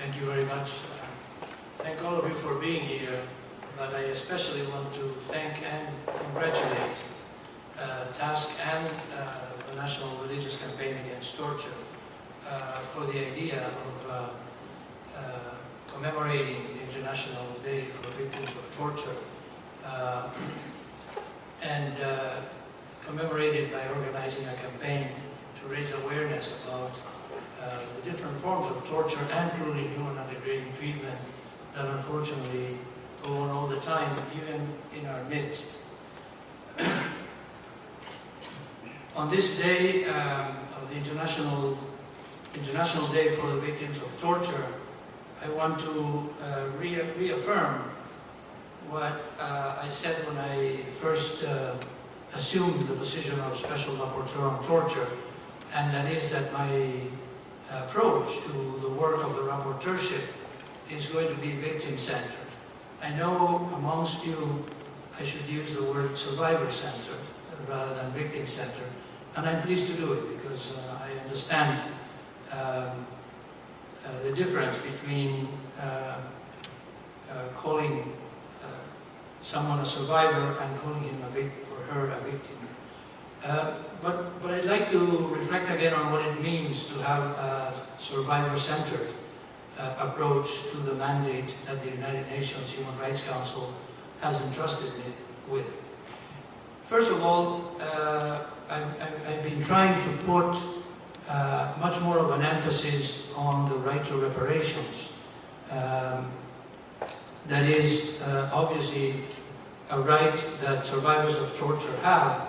Thank you very much. Thank all of you for being here, but I especially want to thank and congratulate TASC and the National Religious Campaign Against Torture for the idea of commemorating the International Day for Victims of Torture and commemorated by organizing a campaign to raise awareness about the different forms of torture and cruel, inhuman, and degrading treatment that unfortunately go on all the time, even in our midst. On this day of the International Day for the Victims of Torture, I want to reaffirm what I said when I first assumed the position of Special Rapporteur on Torture, and that is that my approach to the work of the rapporteurship is going to be victim-centered. I know amongst you I should use the word survivor-centered rather than victim-centered, and I'm pleased to do it because I understand the difference between calling someone a survivor and calling him or her a victim. But I'd like to reflect again on what it means to have a survivor-centered approach to the mandate that the United Nations Human Rights Council has entrusted me with. First of all, I've been trying to put much more of an emphasis on the right to reparations. That is obviously a right that survivors of torture have,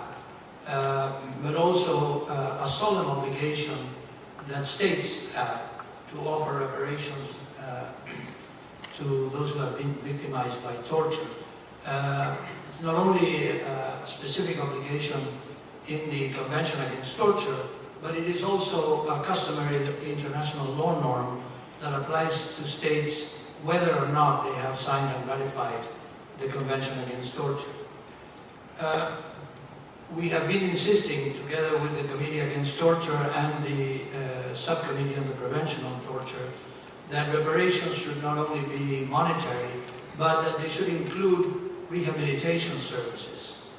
but also a solemn obligation that states have to offer reparations to those who have been victimized by torture. It's not only a specific obligation in the Convention Against Torture, but it is also a customary international law norm that applies to states whether or not they have signed and ratified the Convention Against Torture. We have been insisting, together with the Committee Against Torture and the Subcommittee on the Prevention of Torture, that reparations should not only be monetary, but that they should include rehabilitation services.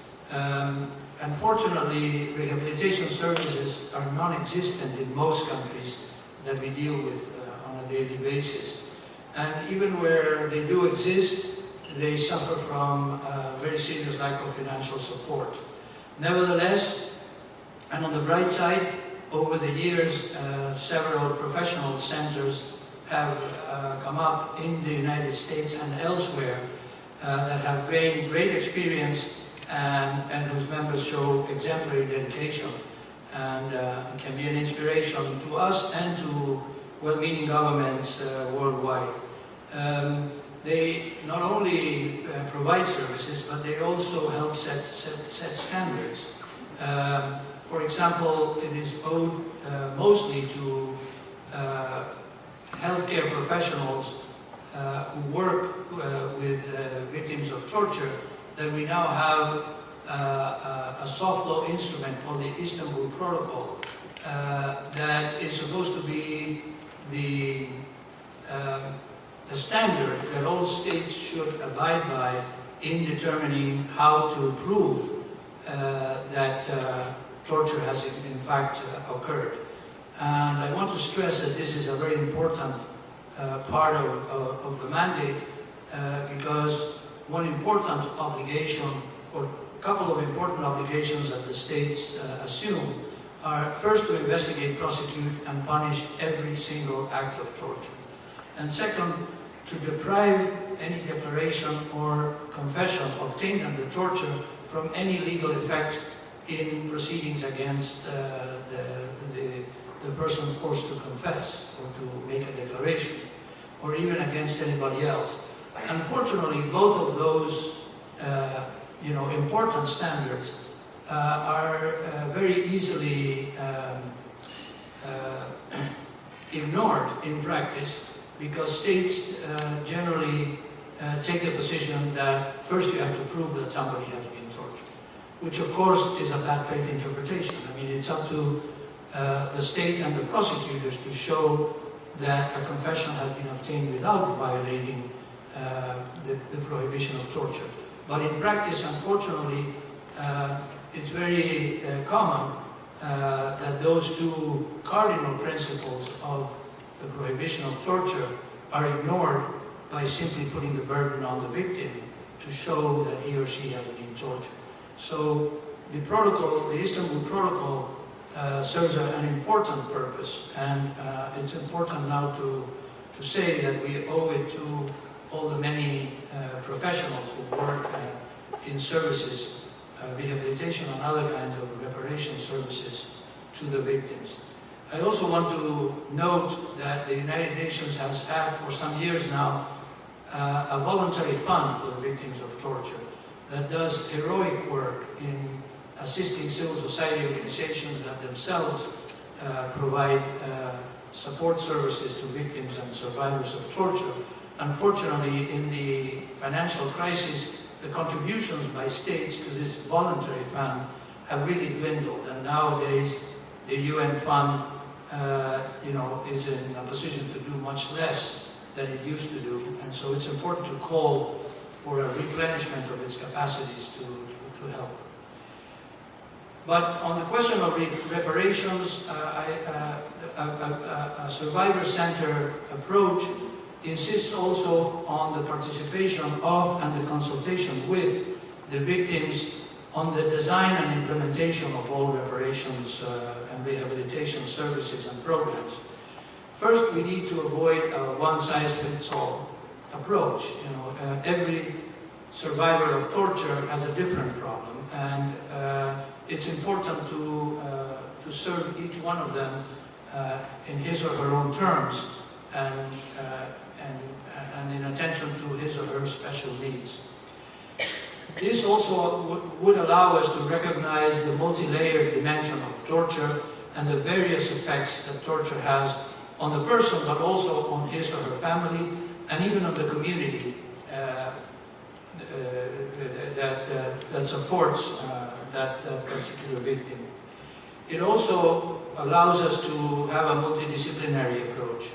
Unfortunately, rehabilitation services are non-existent in most countries that we deal with on a daily basis. And even where they do exist, they suffer from very serious lack of financial support. Nevertheless, and on the bright side, over the years, several professional centers have come up in the United States and elsewhere that have gained great experience and whose members show exemplary dedication and can be an inspiration to us and to well-meaning governments worldwide. They not only provide services, but they also help set standards. For example, it is owed mostly to healthcare professionals who work with victims of torture that we now have a soft law instrument called the Istanbul Protocol that is supposed to be the standard that all states should abide by in determining how to prove that torture has in fact occurred. And I want to stress that this is a very important part of the mandate because one important obligation, or a couple of important obligations that the states assume are first to investigate, prosecute, and punish every single act of torture. And second, to deprive any declaration or confession obtained under torture from any legal effect in proceedings against the person forced to confess or to make a declaration, or even against anybody else. Unfortunately, both of those important standards are very easily ignored in practice because states generally take the position that first you have to prove that somebody has been tortured, which of course is a bad faith interpretation. I mean, it's up to the state and the prosecutors to show that a confession has been obtained without violating the prohibition of torture. But in practice, unfortunately, it's very common that those two cardinal principles of the prohibition of torture are ignored by simply putting the burden on the victim to show that he or she has been tortured. So the protocol, the Istanbul Protocol, serves an important purpose, and it's important now to say that we owe it to all the many professionals who work in services, rehabilitation and other kinds of reparation services to the victims. I also want to note that the United Nations has had for some years now a voluntary fund for the victims of torture that does heroic work in assisting civil society organizations that themselves provide support services to victims and survivors of torture. Unfortunately, in the financial crisis, the contributions by states to this voluntary fund have really dwindled, and nowadays the UN fund is in a position to do much less than it used to do, and so it's important to call for a replenishment of its capacities to help. But on the question of reparations, a survivor-centered approach insists also on the participation of and the consultation with the victims on the design and implementation of all reparations and rehabilitation services and programs. First, we need to avoid a one-size-fits-all approach. Every survivor of torture has a different problem, and it's important to serve each one of them in his or her own terms and in attention to his or her special needs. This also would allow us to recognize the multi-layered dimension of torture and the various effects that torture has on the person, but also on his or her family, and even on the community that supports that particular victim. It also allows us to have a multidisciplinary approach.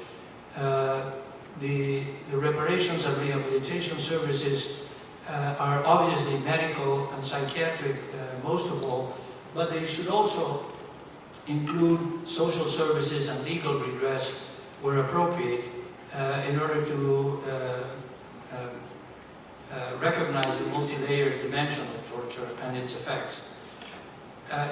The reparations and rehabilitation services are obviously medical and psychiatric, most of all, but they should also include social services and legal redress where appropriate in order to recognize the multi-layered dimension of torture and its effects.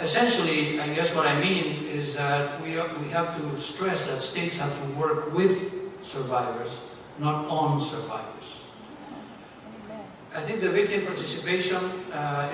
Essentially, I guess what I mean is that we have to stress that states have to work with survivors, not on survivors. I think the victim participation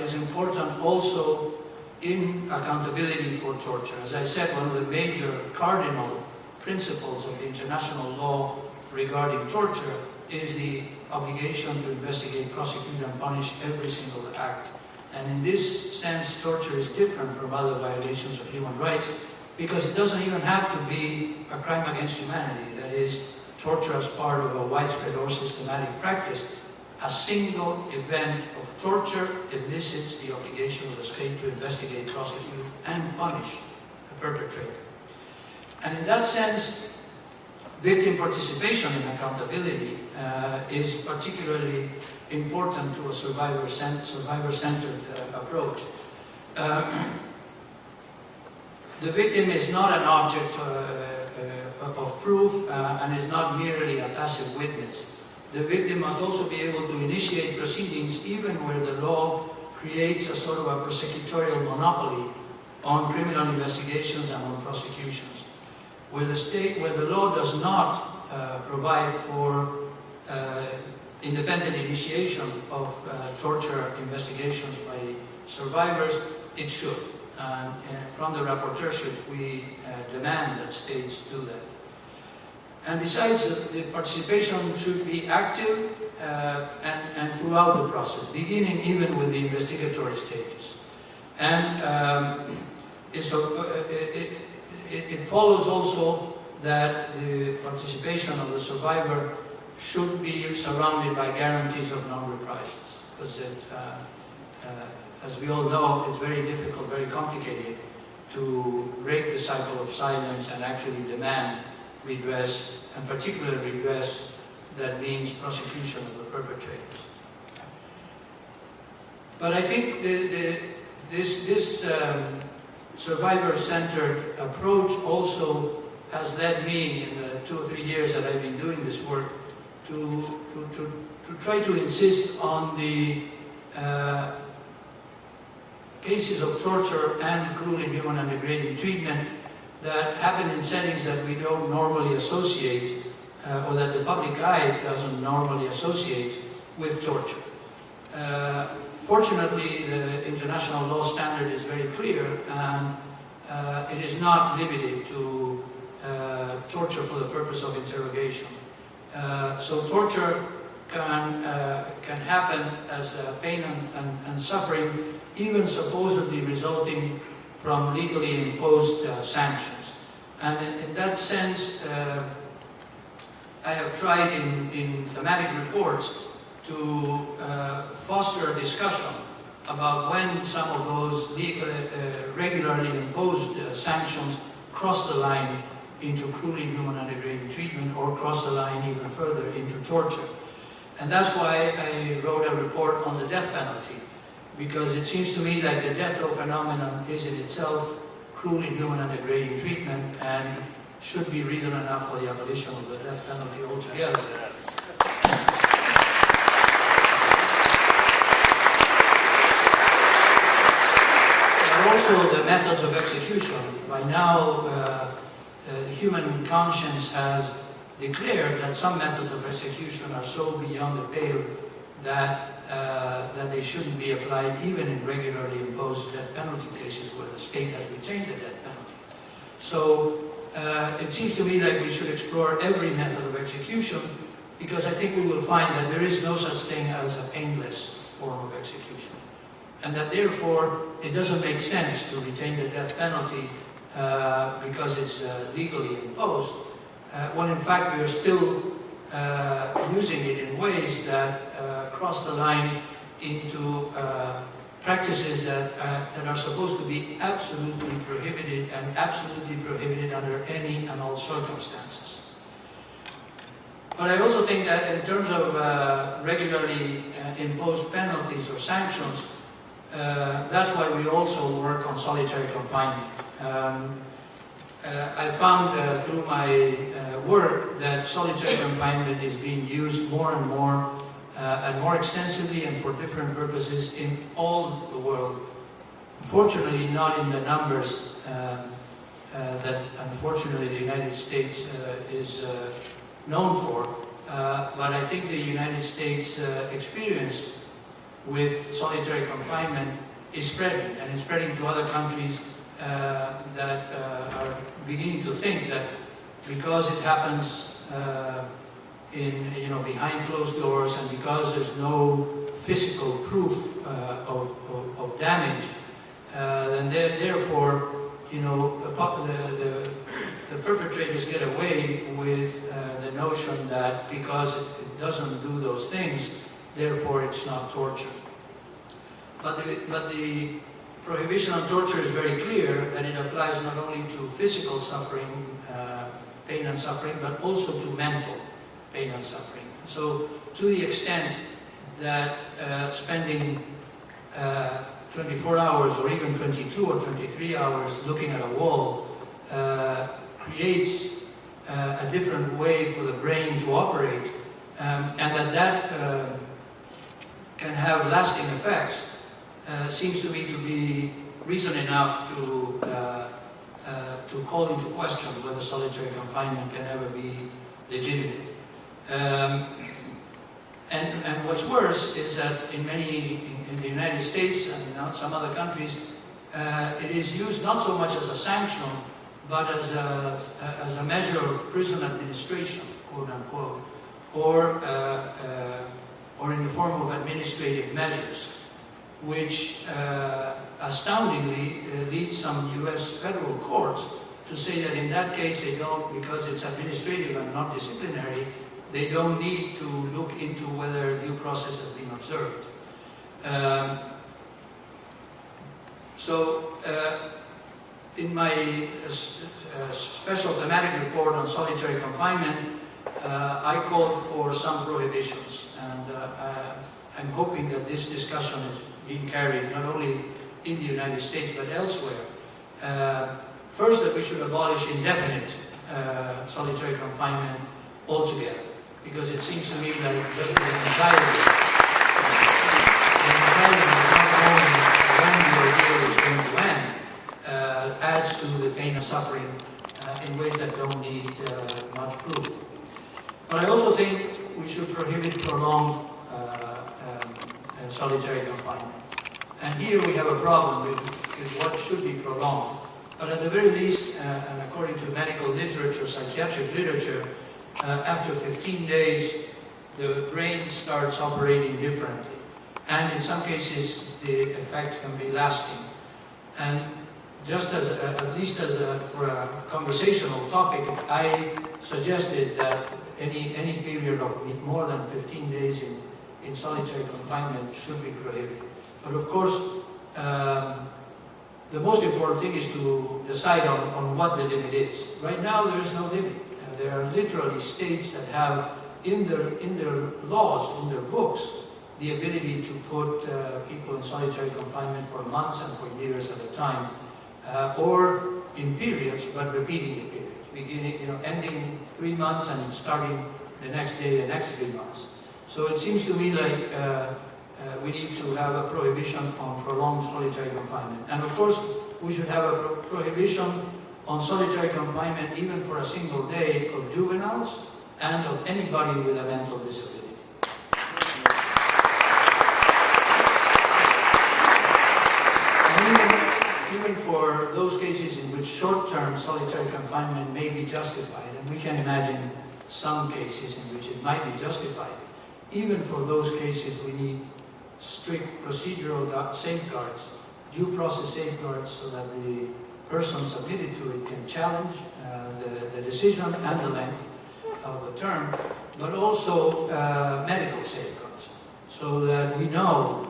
is important also in accountability for torture. As I said, one of the major cardinal principles of the international law regarding torture is the obligation to investigate, prosecute, and punish every single act. And in this sense, torture is different from other violations of human rights because it doesn't even have to be a crime against humanity, that is, torture as part of a widespread or systematic practice. A single event of torture elicits the obligation of the state to investigate, prosecute, and punish the perpetrator. And in that sense, victim participation in accountability is particularly important to a survivor-centered approach. The victim is not an object of proof and is not merely a passive witness. The victim must also be able to initiate proceedings even where the law creates a sort of a prosecutorial monopoly on criminal investigations and on prosecutions. Where the law does not provide for independent initiation of torture investigations by survivors, it should. And from the rapporteurship, we demand that states do that. And besides, the participation should be active and throughout the process, beginning even with the investigatory stages. And it follows also that the participation of the survivor should be surrounded by guarantees of non-reprisals, because as we all know, it's very difficult, very complicated to break the cycle of silence and actually demand redress and particular redress that means prosecution of the perpetrators. But I think this survivor-centered approach also has led me, in the 2 or 3 years that I've been doing this work, to try to insist on the cases of torture and cruel, inhuman, and degrading treatment that happen in settings that we don't normally associate, or that the public eye doesn't normally associate with torture. Fortunately, the international law standard is very clear, and it is not limited to torture for the purpose of interrogation. So torture can happen as pain and suffering, even supposedly resulting from legally imposed sanctions. And in that sense, I have tried in thematic reports to foster a discussion about when some of those regularly imposed sanctions cross the line into cruel, inhuman, and degrading treatment, or cross the line even further into torture. And that's why I wrote a report on the death penalty, because it seems to me that the death row phenomenon is in itself cruel, inhuman, and degrading treatment, and should be reason enough for the abolition of the death penalty altogether. And also the methods of execution. By now, the human conscience has declared that some methods of execution are so beyond the pale that they shouldn't be applied even in regularly imposed death penalty cases where the state has retained the death penalty. So it seems to me like we should explore every method of execution, because I think we will find that there is no such thing as a painless form of execution, and that therefore it doesn't make sense to retain the death penalty because it's legally imposed, when in fact we are still using it in ways that cross the line into practices that are supposed to be absolutely prohibited, and absolutely prohibited under any and all circumstances. But I also think that in terms of regularly imposed penalties or sanctions, that's why we also work on solitary confinement. I found through my work that solitary confinement is being used more and more extensively and for different purposes in all the world. Fortunately, not in the numbers that unfortunately the United States is known for, but I think the United States experience with solitary confinement is spreading, and it's spreading to other countries that are beginning to think that because it happens behind closed doors, and because there's no physical proof of damage, then therefore the perpetrators get away with the notion that because it doesn't do those things, therefore it's not torture. But the prohibition on torture is very clear, that it applies not only to physical suffering, pain and suffering, but also to mental pain and suffering. So to the extent that spending 24 hours or even 22 or 23 hours looking at a wall creates a different way for the brain to operate, and that can have lasting effects, seems to me to be reason enough to call into question whether solitary confinement can ever be legitimate. And what's worse is that in the United States and in some other countries, it is used not so much as a sanction, but as a measure of prison administration, quote unquote, or in the form of administrative measures, which astoundingly leads some U.S. federal courts to say that in that case they don't, because it's administrative and not disciplinary, they don't need to look into whether due process has been observed. In my special thematic report on solitary confinement, I called for some prohibitions, and I'm hoping that this discussion is being carried not only in the United States but elsewhere. First, that we should abolish indefinite solitary confinement altogether, because it seems to me like just the anxiety not knowing when the ordeal is going to end adds to the pain and suffering in ways that don't need much proof. But I also think we should prohibit prolonged solitary confinement. And here we have a problem with what should be prolonged. But at the very least, and according to medical literature, psychiatric literature, after 15 days, the brain starts operating differently. And in some cases, the effect can be lasting. And just as, at least as for a conversational topic, I suggested that any period of more than 15 days in solitary confinement should be prohibited. But of course, the most important thing is to decide on what the limit is. Right now, there is no limit. There are literally states that have in their laws, in their books, the ability to put people in solitary confinement for months and for years at a time, or in periods, but repeating the periods, beginning, ending 3 months and starting the next day, the next 3 months. So it seems to me like we need to have a prohibition on prolonged solitary confinement. And of course, we should have a prohibition on solitary confinement even for a single day of juveniles and of anybody with a mental disability. And even for those cases in which short-term solitary confinement may be justified, and we can imagine some cases in which it might be justified, even for those cases we need strict procedural safeguards, due process safeguards, so that the person submitted to it can challenge the decision and the length of the term, but also medical safeguards, so that we know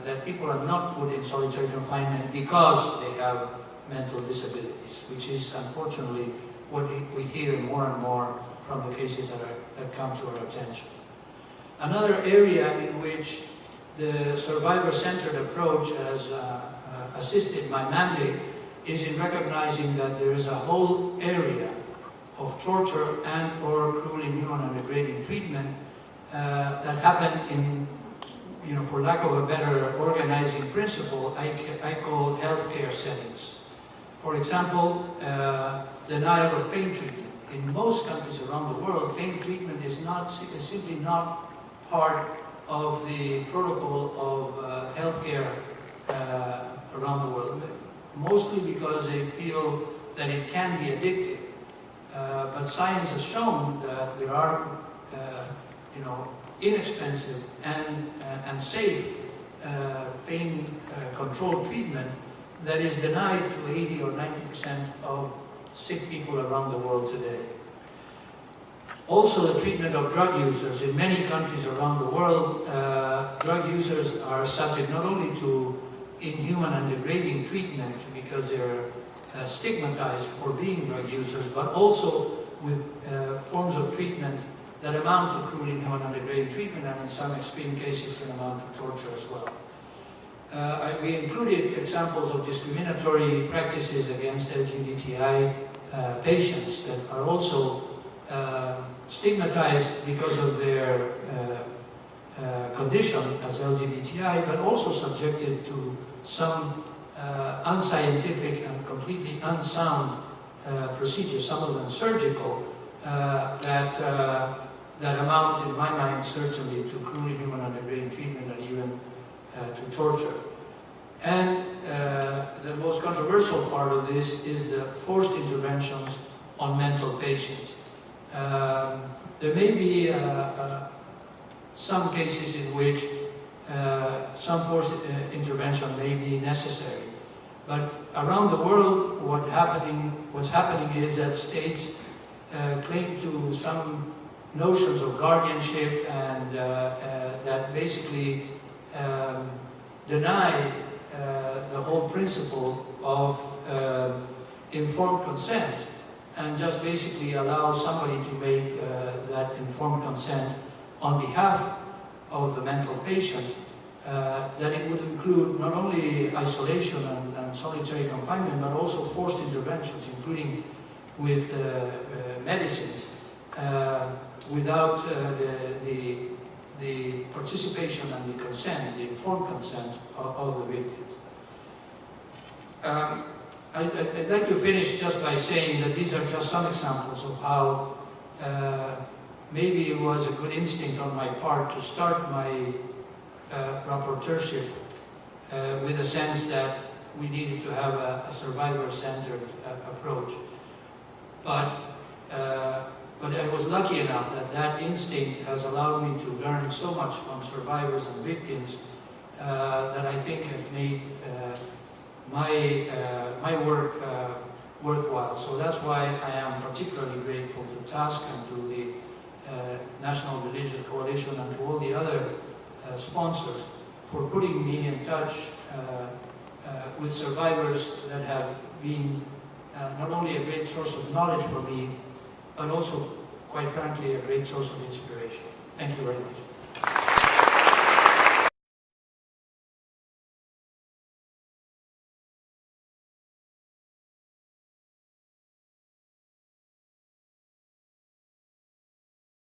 that people are not put in solitary confinement because they have mental disabilities, which is unfortunately what we hear more and more from the cases that come to our attention. Another area in which the survivor-centered approach has assisted my mandate is in recognizing that there is a whole area of torture and or cruel, inhuman, and degrading treatment that happen in, for lack of a better organizing principle, I call healthcare settings. For example, denial of pain treatment. In most countries around the world, pain treatment is simply not part of the protocol of healthcare around the world, mostly because they feel that it can be addictive. But science has shown that there are, inexpensive and safe pain control treatment that is denied to 80 or 90% of sick people around the world today. Also, the treatment of drug users. In many countries around the world, drug users are subject not only to inhuman and degrading treatment because they're stigmatized for being drug users, but also with forms of treatment that amount to cruel, inhuman, and degrading treatment, and in some extreme cases can amount to torture as well. We included examples of discriminatory practices against LGBTI patients that are also stigmatized because of their condition as LGBTI, but also subjected to some unscientific and completely unsound procedures, some of them surgical, that amount, in my mind, certainly to cruel, inhuman, and degrading treatment, and even to torture. And the most controversial part of this is the forced interventions on mental patients. There may be some cases in which some forced intervention may be necessary, but around the world, what's happening is that states cling to some notions of guardianship and that basically deny the whole principle of informed consent and just basically allow somebody to make that informed consent on behalf of the mental patient, that it would include not only isolation and solitary confinement, but also forced interventions, including with medicines, without the participation and the consent, the informed consent of the victim. I'd like to finish just by saying that these are just some examples of how maybe it was a good instinct on my part to start my rapporteurship with a sense that we needed to have a survivor-centered approach. But I was lucky enough that that instinct has allowed me to learn so much from survivors and victims that I think have made my work worthwhile. So that's why I am particularly grateful to TASC and to the National Religious Coalition and to all the other sponsors for putting me in touch with survivors that have been not only a great source of knowledge for me, but also, quite frankly, a great source of inspiration. Thank you very much.